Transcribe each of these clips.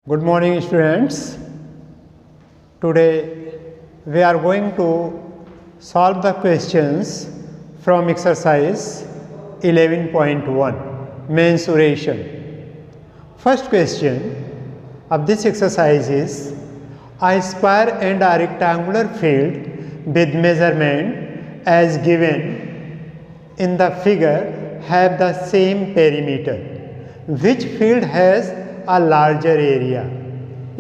Good morning, students. Today we are going to solve the questions from exercise 11.1 mensuration. First question of this exercise is a square and a rectangular field with measurement as given in the figure have the same perimeter. Which field has a larger area?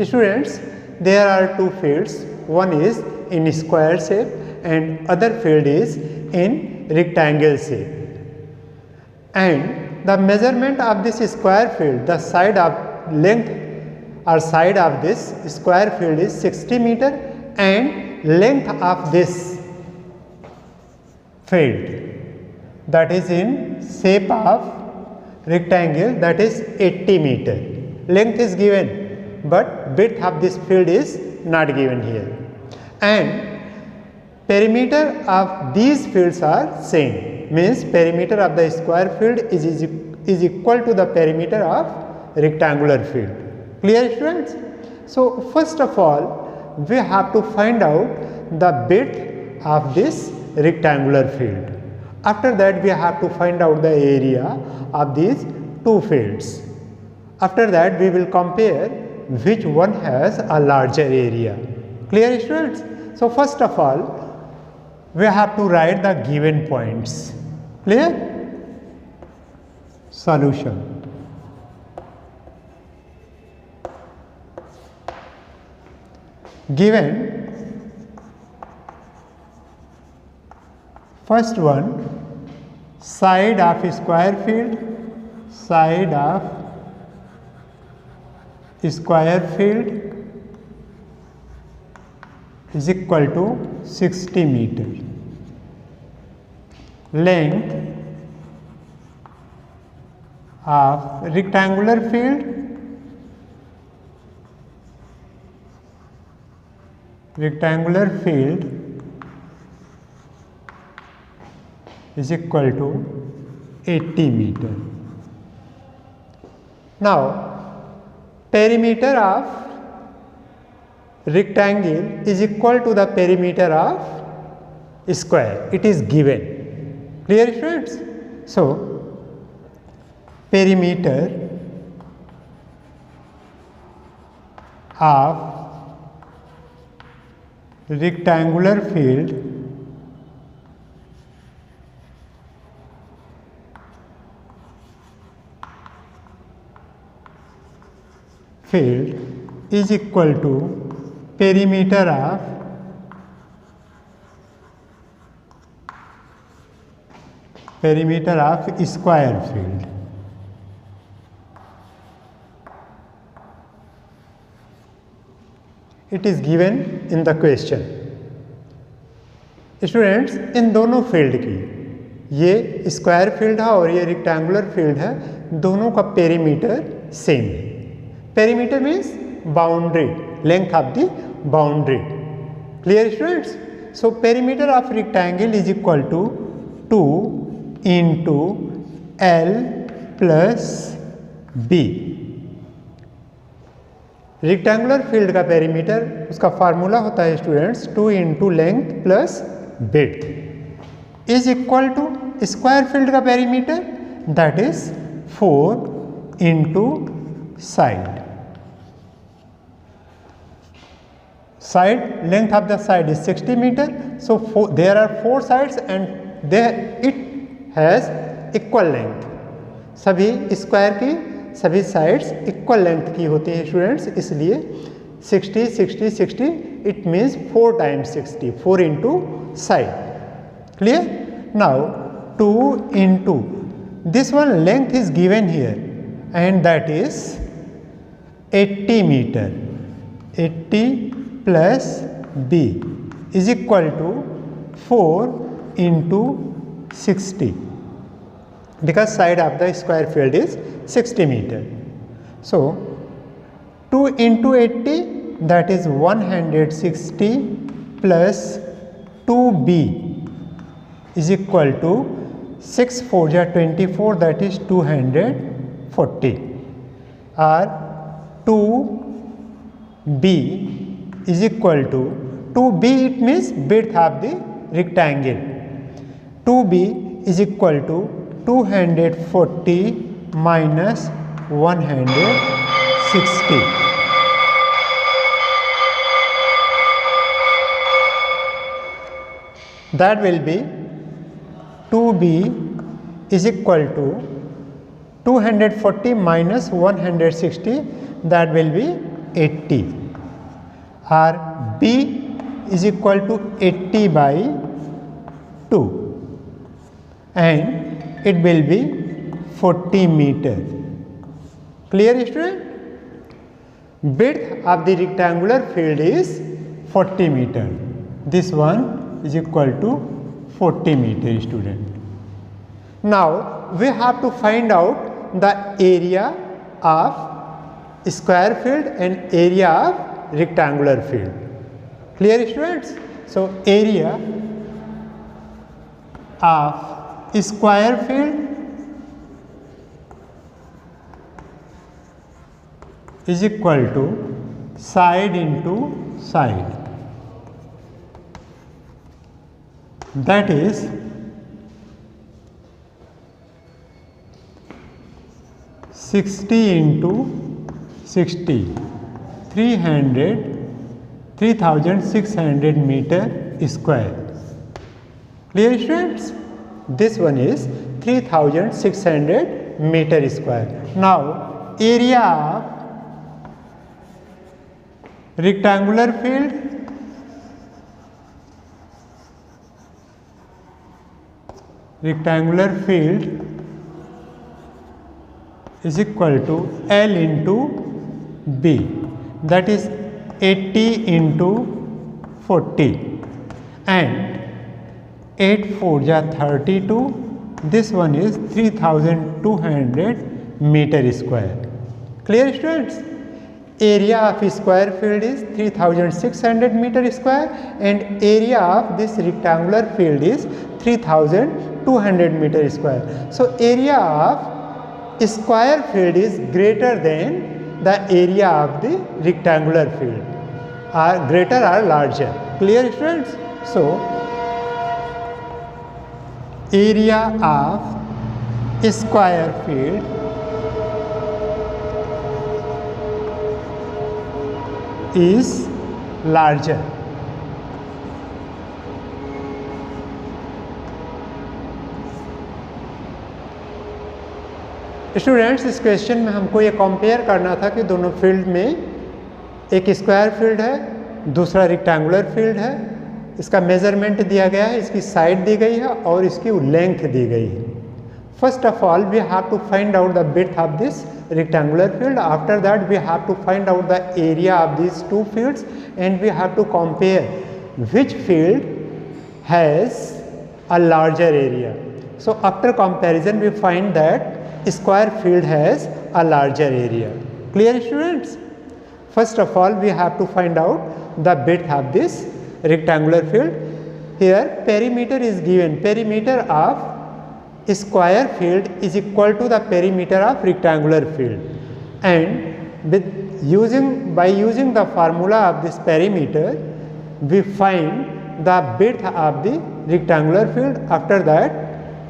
Students, there are two fields. One is in square shape and other field is in rectangle shape. And the measurement of this square field, the side of length or side of this square field is 60 meter and length of this field that is in shape of rectangle, that is 80 meter. Length is given, but width of this field is not given here. And perimeter of these fields are same, means perimeter of the square field is equal to the perimeter of rectangular field. Clear, students? So first of all, we have to find out the width of this rectangular field. After that, we have to find out the area of these two fields. After that, we will compare which one has a larger area. Clear, students? So first of all, we have to write the given points. Clear? Solution. Given first one, side of square field, side of square field is equal to 60 meter. Length of rectangular field is equal to 80 meter. Now perimeter of rectangle is equal to the perimeter of square. It is given. Clear, students? So perimeter of rectangular field is equal to perimeter of square field. It is given in the question. Students, इन दोनों field की, ये square field है और ये rectangular field है, दोनों का पेरीमीटर सेम है. Perimeter means boundary, length of the boundary. Clear, students? So perimeter of rectangle is equal to 2 into L plus B. Rectangular field का पेरीमीटर, उसका फार्मूला होता है students 2 into length plus width is equal to square field का perimeter, that is 4 into side. Side length of the side is 60 meter. So there are 4 sides and it has equal length. सभी square की सभी sides equal length की होती हैं students, इसलिए 60 60 60 it means 4 times 60, 4 into side. Clear? Now 2 into this one length is given here and that is 80 meter. 80 plus B is equal to 4 into 60 because side of the square field is 60 meter. So 2 into 80, that is 160 plus 2B is equal to 6 4 ja 24, that is 240, or 2 B is equal to 2B, it means width of the rectangle. 2B is equal to 240 minus 160. That will be 2B is equal to 240 minus 160, that will be 80, or B is equal to 80 by 2, and it will be 40 meter. Clear, student? Width of the rectangular field is 40 meter. This one is equal to 40 meter, student. Now we have to find out the area of square field and area of rectangular field. Clear, students? So area of square field is equal to side into side, that is 60 into 60, 3600 meter square. Clear, students? This one is 3600 meter square. Now area of rectangular field is equal to L into B, that is 80 into 40, and 8 4 ja 32. This one is 3200 meter square. Clear, students? Area of square field is 3600 meter square, and area of this rectangular field is 3200 meter square. So area of square field is greater than the area of the rectangular field, or greater or larger. Clear, students? So area of square field is larger. Students, इस question में हमको ये compare करना था कि दोनों field में एक स्क्वायर फील्ड है, दूसरा रेक्टेंगुलर फील्ड है। इसका मेजरमेंट दिया गया है, इसकी साइड दी गई है और इसकी लेंथ दी गई है। First of all we have to find out the width of this rectangular field. After that we have to find out the area of these two fields, and we have to compare which field has a larger area. So after comparison we find that square field has a larger area. Clear, students? First of all we have to find out the width of this rectangular field. Here perimeter is given. Perimeter of square field is equal to the perimeter of rectangular field, and by using the formula of this perimeter we find the width of the rectangular field. After that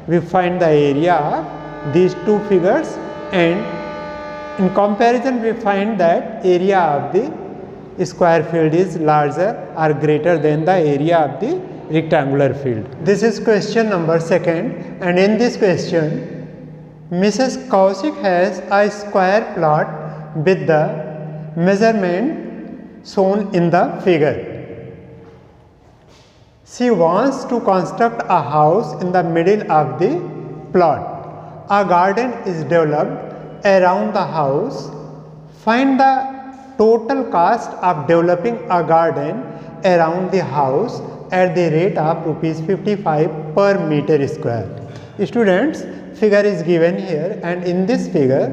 we find the area of these two figures, and in comparison we find that area of the square field is larger or greater than the area of the rectangular field. This is question number 2, and in this question Mrs. Kaushik has a square plot with the measurement shown in the figure. She wants to construct a house in the middle of the plot. A garden is developed around the house. Find the total cost of developing a garden around the house at the rate of rupees 55 per meter square. Students, figure is given here, and in this figure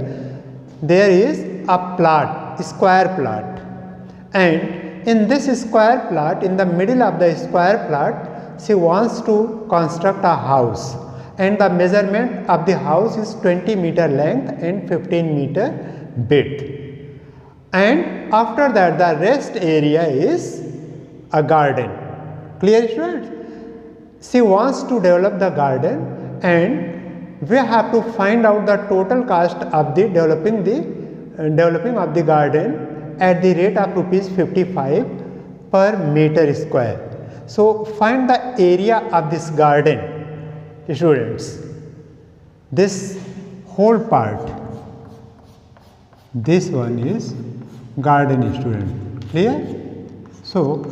there is a plot, square plot, and in this square plot, in the middle of the square plot, she wants to construct a house, and the measurement of the house is 20 meter length and 15 meter width. and after that the rest area is a garden. Clear students? She wants to develop the garden and we have to find out the total cost of the developing of the garden at the rate of rupees 55 per meter square. So find the area of this garden, students. This whole part, this one is garden, student. Clear? So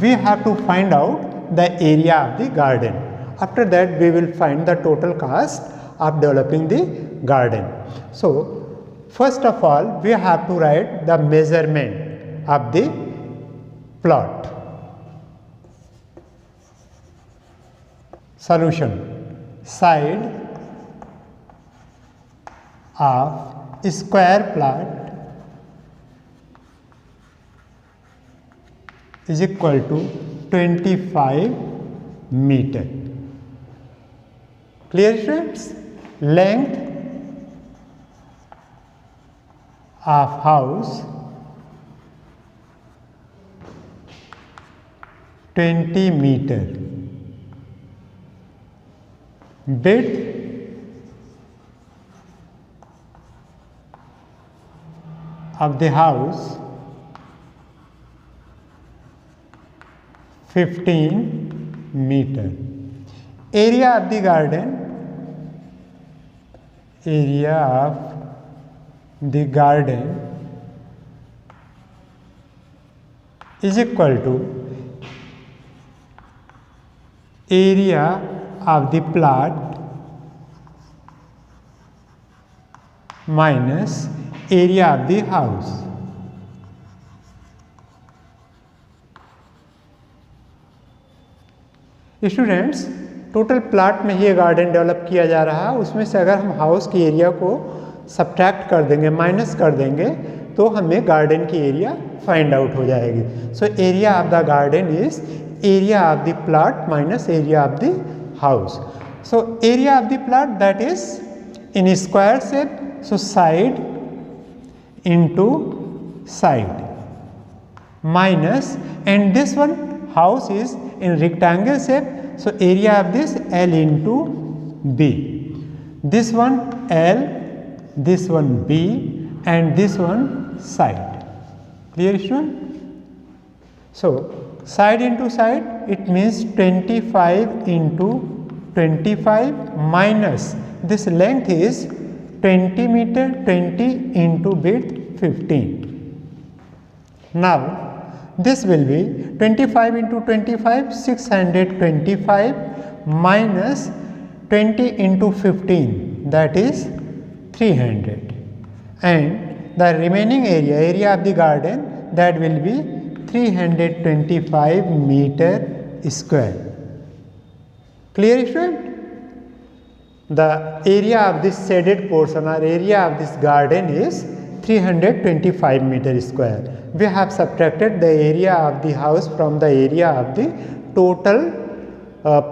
we have to find out the area of the garden. After that we will find the total cost of developing the garden. So first of all we have to write the measurement of the plot. Solution: side of square plot is equal to 25 meter. Clear students? Length of house 20 meter. Width of the house 15 meter. Area of the garden, area of the garden is equal to area of the plot minus area of the house. Students, total plot में ये garden develop किया जा रहा है, उसमें से अगर हम हाउस की एरिया को सब्ट्रैक्ट कर देंगे, माइनस कर देंगे, तो हमें गार्डन की एरिया फाइंड आउट हो जाएगी. So area of the garden is area of the plot minus area of the house. So area of the plot that is in square shape, so side into side minus, and this one house is in rectangle shape, so area of this L into B, this one L, this one B, and this one side. Clear student? So side into side, it means 25 into 25 minus this length is 20 meter, 20 into width 15. Now this will be 25 into 25, 625 minus 20 into 15, that is 300, and the remaining area of the garden, that will be 325 meter square. Clear student? The area of this shaded portion or area of this garden is 325 meter square. We have subtracted the area of the house from the area of the total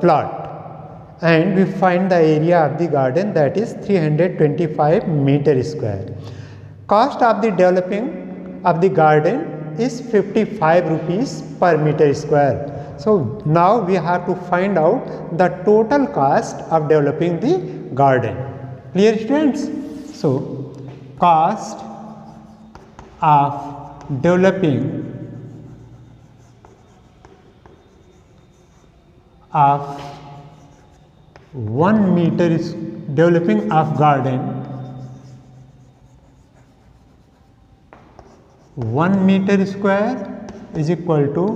plot, and we find the area of the garden, that is 325 meter square. Cost of the developing of the garden is 55 rupees per meter square. So now we have to find out the total cost of developing the garden. Clear students? So cost of developing of 1 meter is developing of garden 1 meter square is equal to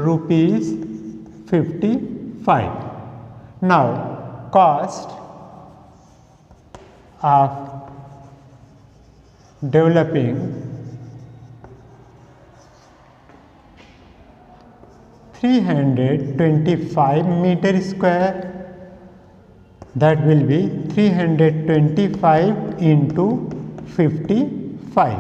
rupees 55. Now cost of developing 325 meter square, that will be 325 into 55.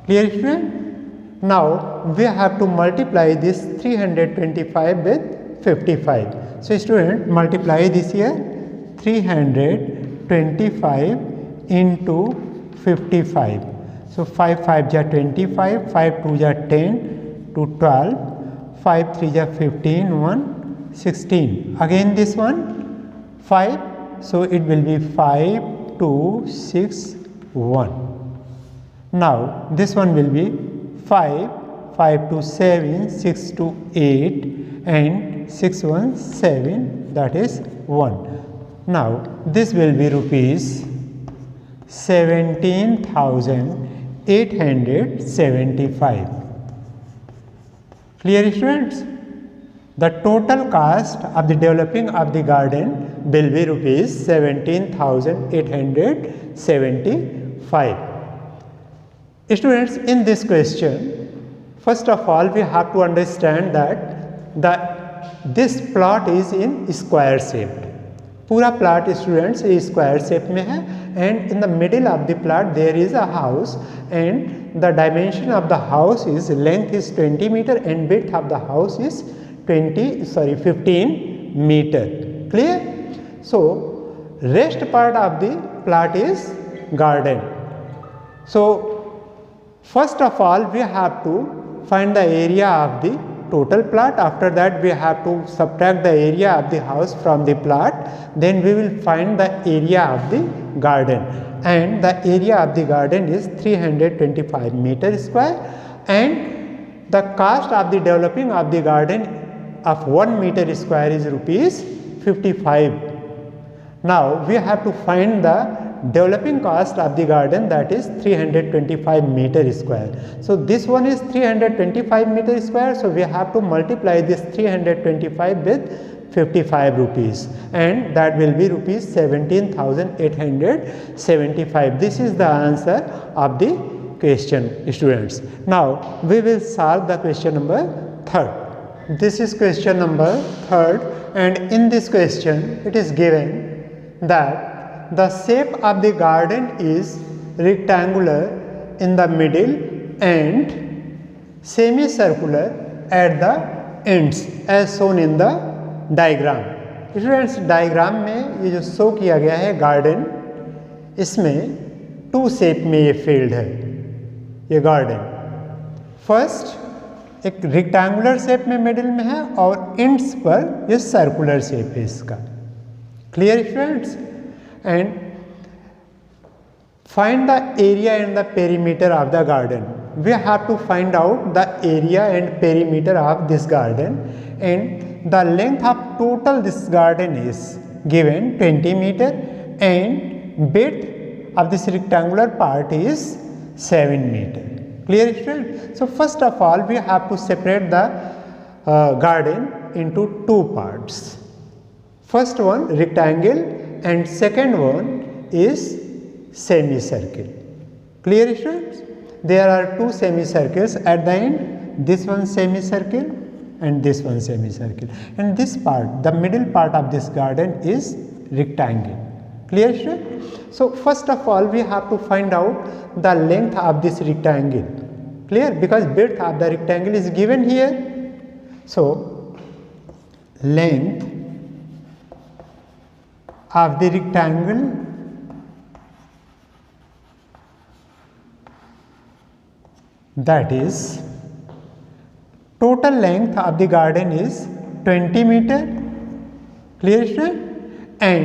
Clear student? Now we have to multiply this 325 with 55. So student, multiply this here, 325 into 55. So So 5 5 ja 25, 5 2 ja 10 to 12, 5 3 ja 15, 1 16. Again this one 5, so it will be 5 2 6 1. Now this one will be 5 5 to 7, 6 to 8, and 6 1 7, that is 1. Now this will be rupees 17,875. Clear students? The total cost of the developing of the garden will be rupees 17,875. Students, in this question, first of all we have to understand that this plot is in square shaped. पूरा plot students square shape में है, and in the middle of the plot there is a house, and the dimension of the house is length is 20 metre and width of the house is 15 metre. Clear? So rest part of the plot is garden. So first of all we have to find the area of the total plot. After that we have to subtract the area of the house from the plot, then we will find the area of the garden, and the area of the garden is 325 meter square, and the cost of the developing of the garden of 1 meter square is rupees 55. Now we have to find the developing cost of the garden, that is 325 meter square. So this one is 325 meter square, so we have to multiply this 325 with 55 rupees, and that will be rupees 17,875. This is the answer of the question, students. Now we will solve the question number 3rd. This is question number 3rd, and in this question it is given that the shape of the garden is rectangular in the middle and semicircular at the ends as shown in the diagram. Students, diagram में ये जो show किया गया है garden, इसमें 2 shape में ये field है, ये गार्डन. फर्स्ट एक रेक्टेंगुलर शेप में मिडिल में है, और एंड्स पर ये सर्कुलर शेप है इसका. Clear students? And find the area and the perimeter of the garden. We have to find out the area and perimeter of this garden, and the length of total this garden is given 20 meter, and width of this rectangular part is 7 meter. Clear students? So first of all we have to separate the garden into 2 parts. First one rectangle, and second one is semicircle. Clear students? There are 2 semicircles at the end, this one semicircle and this one semicircle, and this part, the middle part of this garden is rectangle. Clear students? So first of all we have to find out the length of this rectangle. Clear? Because width of the rectangle is given here. So length of the rectangle that is total length of the garden is 20 meter. Clear student? And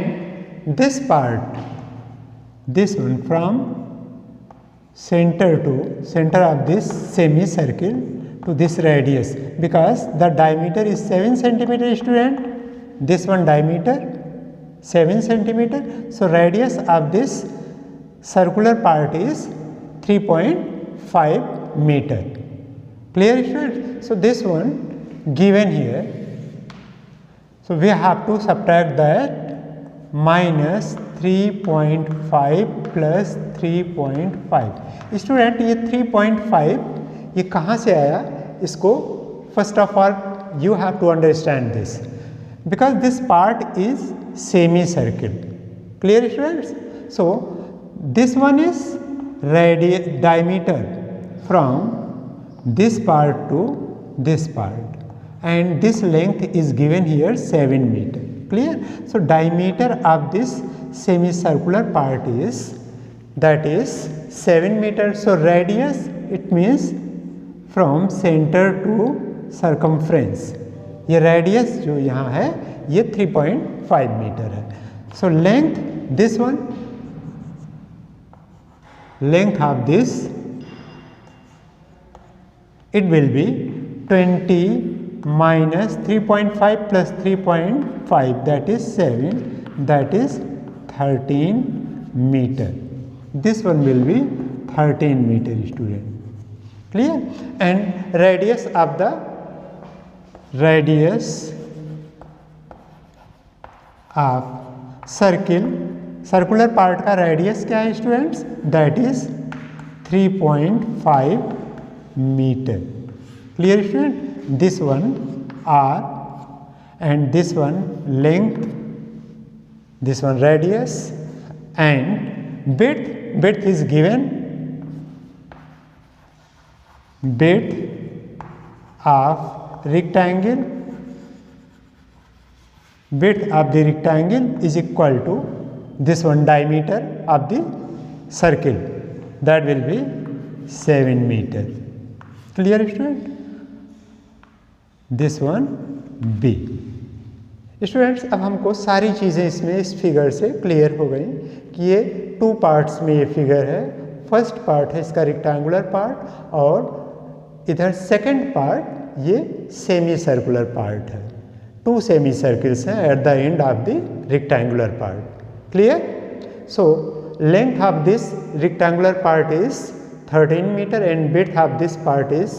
this part, this one from center to center of this semicircle to this radius, because the diameter is 7 centimeter student, this one diameter 7 centimeter, so radius of this circular part is 3.5 meter. Clear students? So this one given here, so we have to subtract that minus 3.5 plus 3.5. Student ये 3.5 ये कहाँ से आया, इसको first of all you have to understand this, because this part is semicircle. Clear students? So this one is diameter from this part to this part, and this length is given here 7 meter. Clear? So diameter of this semicircular part is, that is 7 metre. So radius it means from centre to circumference. ये radius जो यहाँ है ये 3.5 metre है. So length this one, length of this it will be 20 minus 3.5 plus 3.5 that is 7, that is 13 meter. This one will be 13 meter student. Clear? And radius of the circular part का radius क्या है students? That is 3.5 metre. Clear student? This one are and this one length, this one radius and width is given, width of rectangle, width of the rectangle is equal to this one diameter of the circle, that will be 7 meter. Clear student? This one B. Students अब हमको सारी चीज़ें इसमें इस figure से clear हो गई कि ये 2 पार्ट्स में ये फिगर है. फर्स्ट पार्ट है इसका रेक्टेंगुलर पार्ट और इधर सेकंड पार्ट ये सेमी सर्कुलर पार्ट है. 2 सेमी सर्कल्स हैं at the end of the rectangular part. Clear? So length of this rectangular part is 13 meter and width of this part is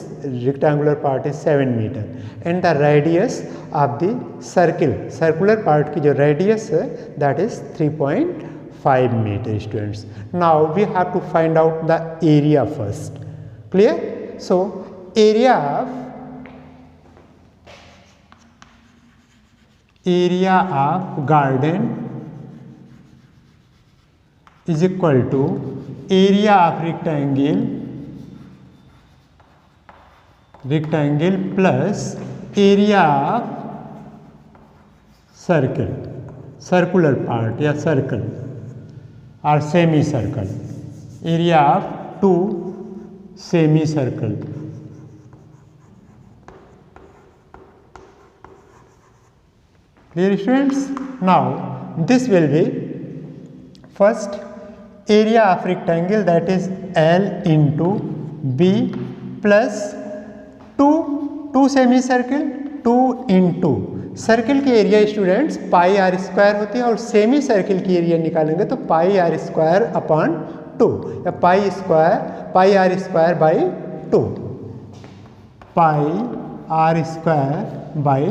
rectangular part is 7 meter and the radius of the circular part की जो radius है that is 3.5 meter students. Now we have to find out the area first. Clear? So area of garden is equal to area of rectangle plus area of circular part या circle or semicircle, area of 2 semicircle. Clear students? Now this will be first area of rectangle, that is L into B plus 2 semicircle 2 into circle की area students pi r square होती है और semi circle की area निकालेंगे तो पाई r square upon 2 या pi r square by 2, pi r square by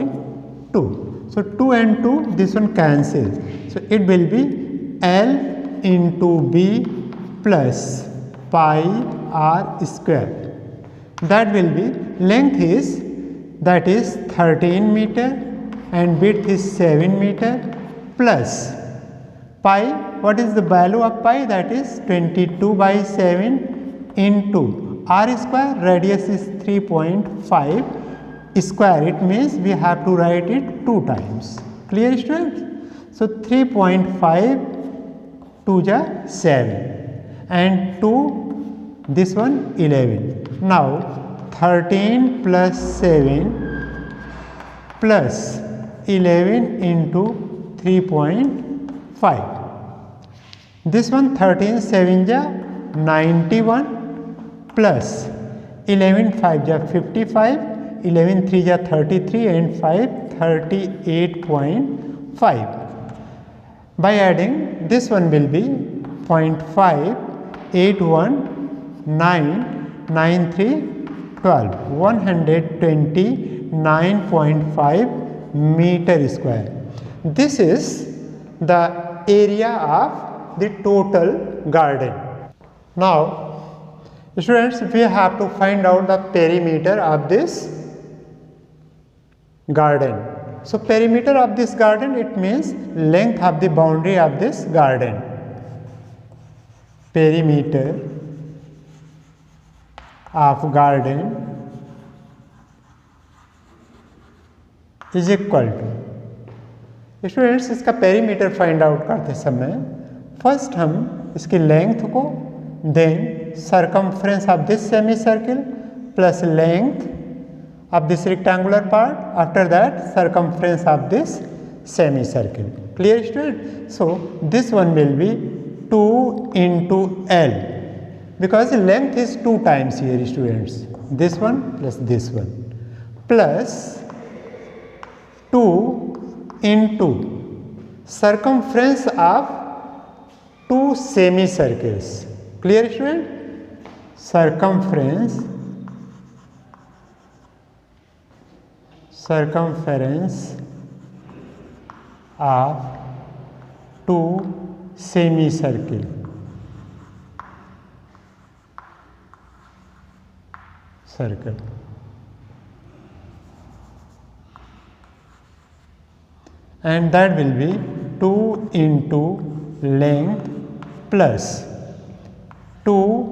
2. So 2 and 2 this one cancels, so it will be L into B plus pi r square. That will be length is that is 13 meter and width is 7 meter plus pi. What is the value of pi? That is 22/7 into r square. Radius is 3.5 square. It means we have to write it 2 times. Clear students? So 3.5 2 ja 7 and 2 this one 11. Now 13 plus 7 plus 11 into 3.5. This one 13 7 ja 91 plus 11 5 ja 55, 11 3 ja 33 and 5 38.5. By adding this one will be 0.5 81 9 93 12 129.5 meter square. This is the area of the total garden. Now students, we have to find out the perimeter of this garden. So perimeter of this garden, it means length of the boundary of this garden. Perimeter of garden is equal to, students इसका perimeter find out करते समय first हम इसकी length को then circumference of this semicircle plus length of this rectangular part, after that circumference of this semicircle. Clear student? So this one will be 2 into L, because length is 2 times here students, this one plus this one, plus 2 into circumference of 2 semicircles. Clear student? Circumference of 2 semicircle. And that will be 2 into length plus 2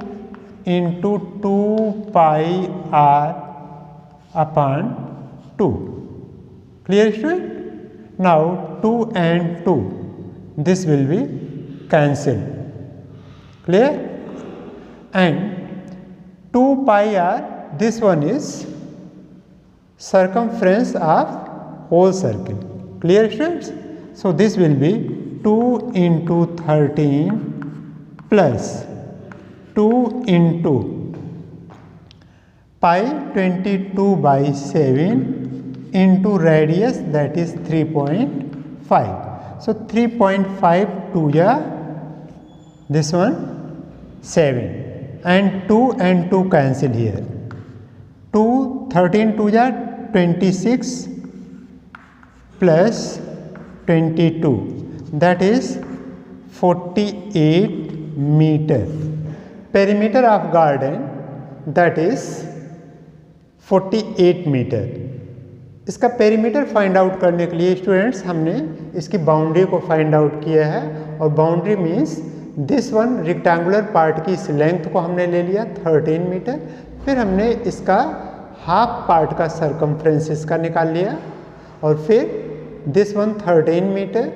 into 2 pi r upon 2. Clear student? Now 2 and 2, this will be cancelled. Clear? And 2 pi r, this one is circumference of whole circle. Clear students? So this will be 2 into 13 plus 2 into pi 22 by 7 into radius, that is 3.5. So 3.5 to this one 7, and 2 cancel here. 2 13 to 26 plus 22, that is 48 meter. Perimeter of garden, that is 48 metre. इसका perimeter find out करने के लिए students हमने इसकी boundary को find out किया है, और boundary means this one rectangular part की इस लेंथ को हमने ले लिया 13 मीटर, फिर हमने इसका हाफ पार्ट का सरकमफ्रेंस इसका निकाल लिया, और फिर this one 13 metre,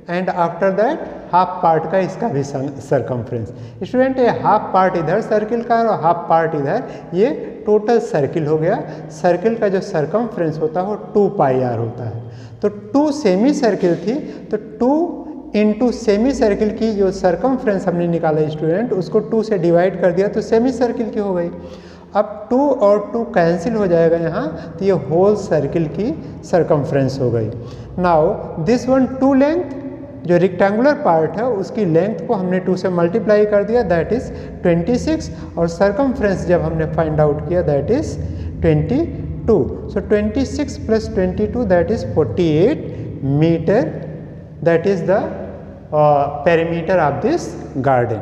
and after that half part का इसका भी सरकमफ्रेंस. स्टूडेंट ये हाफ पार्ट इधर सर्किल का और हाफ पार्ट इधर, ये टोटल सर्किल हो गया. सर्किल का जो सरकमफ्रेंस होता है वो 2 पाई आर होता है. तो 2 सेमी सर्किल थी, तो 2 इंटू सेमी सर्किल की जो सरकमफ्रेंस हमने निकाला स्टूडेंट, उसको 2 से डिवाइड कर दिया तो सेमी सर्किल की हो गई. अब 2 और 2 कैंसिल हो जाएगा यहाँ, तो ये होल सर्किल की सरकमफ्रेंस हो गई. नाउ दिस वन 2 लेंथ, जो रेक्टेंगुलर पार्ट है उसकी लेंथ को हमने 2 से मल्टीप्लाई कर दिया, दैट इज 26, और सरकमफ्रेंस जब हमने फाइंड आउट किया that is 22. So 26 plus 22 that is 48 metre, that is the perimeter of this garden.